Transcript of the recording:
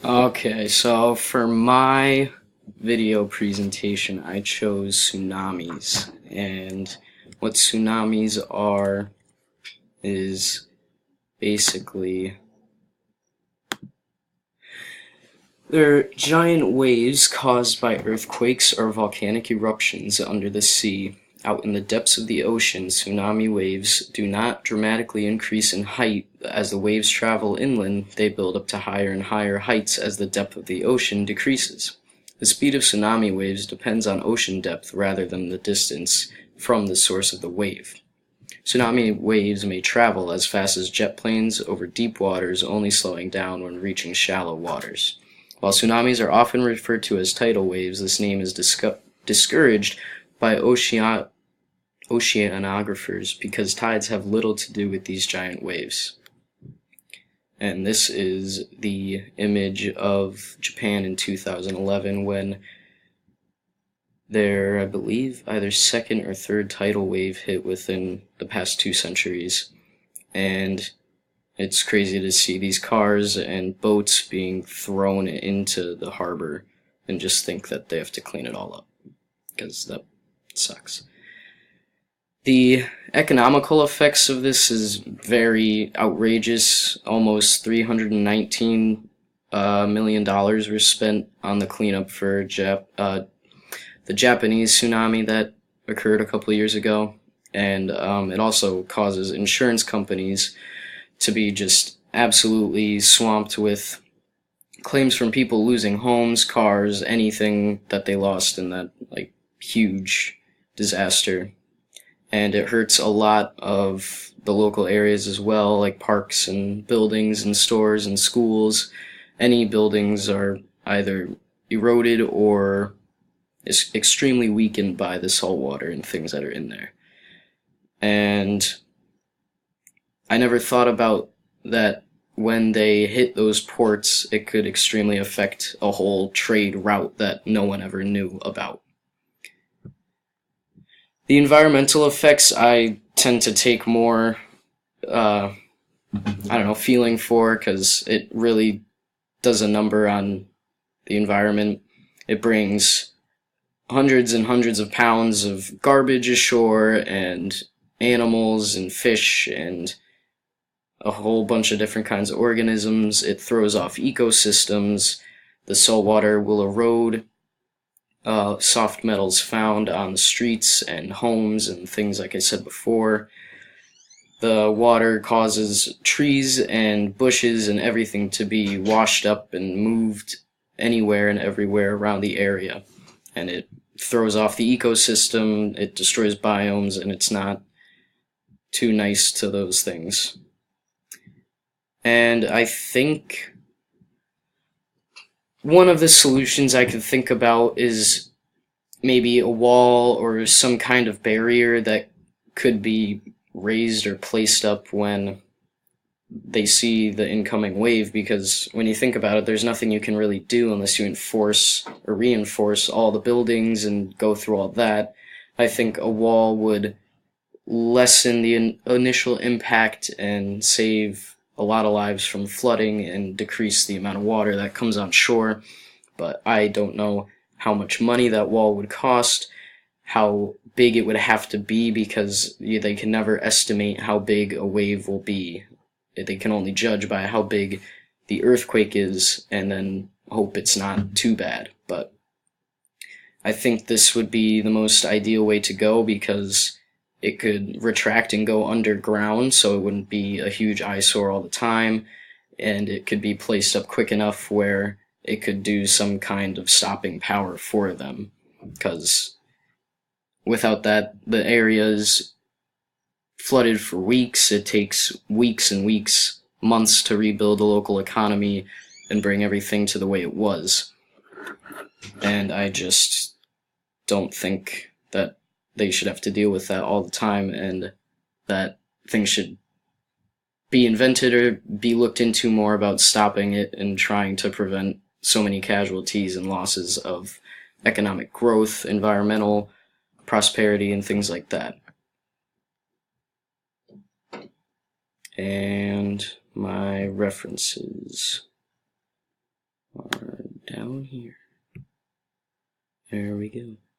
Okay, so for my video presentation, I chose tsunamis. And what tsunamis are is basically they're giant waves caused by earthquakes or volcanic eruptions under the sea. Out in the depths of the ocean, tsunami waves do not dramatically increase in height. As the waves travel inland, they build up to higher and higher heights as the depth of the ocean decreases. The speed of tsunami waves depends on ocean depth rather than the distance from the source of the wave. Tsunami waves may travel as fast as jet planes over deep waters, only slowing down when reaching shallow waters. While tsunamis are often referred to as tidal waves, this name is discouraged by oceanographers because tides have little to do with these giant waves. And this is the image of Japan in 2011 when their, I believe, either second or third tidal wave hit within the past 2 centuries. And it's crazy to see these cars and boats being thrown into the harbor and just think that they have to clean it all up, because that sucks. The economical effects of this is very outrageous. Almost $319 million were spent on the cleanup for the Japanese tsunami that occurred a couple of years ago. And it also causes insurance companies to be just absolutely swamped with claims from people losing homes, cars, anything that they lost in that huge disaster. And it hurts a lot of the local areas as well, like parks and buildings and stores and schools. Any buildings are either eroded or is extremely weakened by the salt water and things that are in there. And I never thought about that when they hit those ports, it could extremely affect a whole trade route that no one ever knew about. The environmental effects I tend to take more, feeling for, because it really does a number on the environment. It brings hundreds and hundreds of pounds of garbage ashore, and animals and fish and a whole bunch of different kinds of organisms. It throws off ecosystems. The salt water will erode soft metals found on the streets and homes and things like I said before. The water causes trees and bushes and everything to be washed up and moved anywhere and everywhere around the area. And it throws off the ecosystem, it destroys biomes, and it's not too nice to those things. And I think one of the solutions I could think about is maybe a wall or some kind of barrier that could be raised or placed up when they see the incoming wave, because when you think about it, there's nothing you can really do unless you enforce or reinforce all the buildings and go through all that. I think a wall would lessen the initial impact and save a lot of lives from flooding and decrease the amount of water that comes on shore. But I don't know how much money that wall would cost, how big it would have to be, because they can never estimate how big a wave will be. They can only judge by how big the earthquake is and then hope it's not too bad. But I think this would be the most ideal way to go, because it could retract and go underground, so it wouldn't be a huge eyesore all the time, and it could be placed up quick enough where it could do some kind of stopping power for them, because without that, the area is flooded for weeks. It takes weeks and weeks, months to rebuild the local economy and bring everything to the way it was. And I just don't think that they should have to deal with that all the time, and that things should be invented or be looked into more about stopping it and trying to prevent so many casualties and losses of economic growth, environmental prosperity, and things like that. And my references. down here. There we go.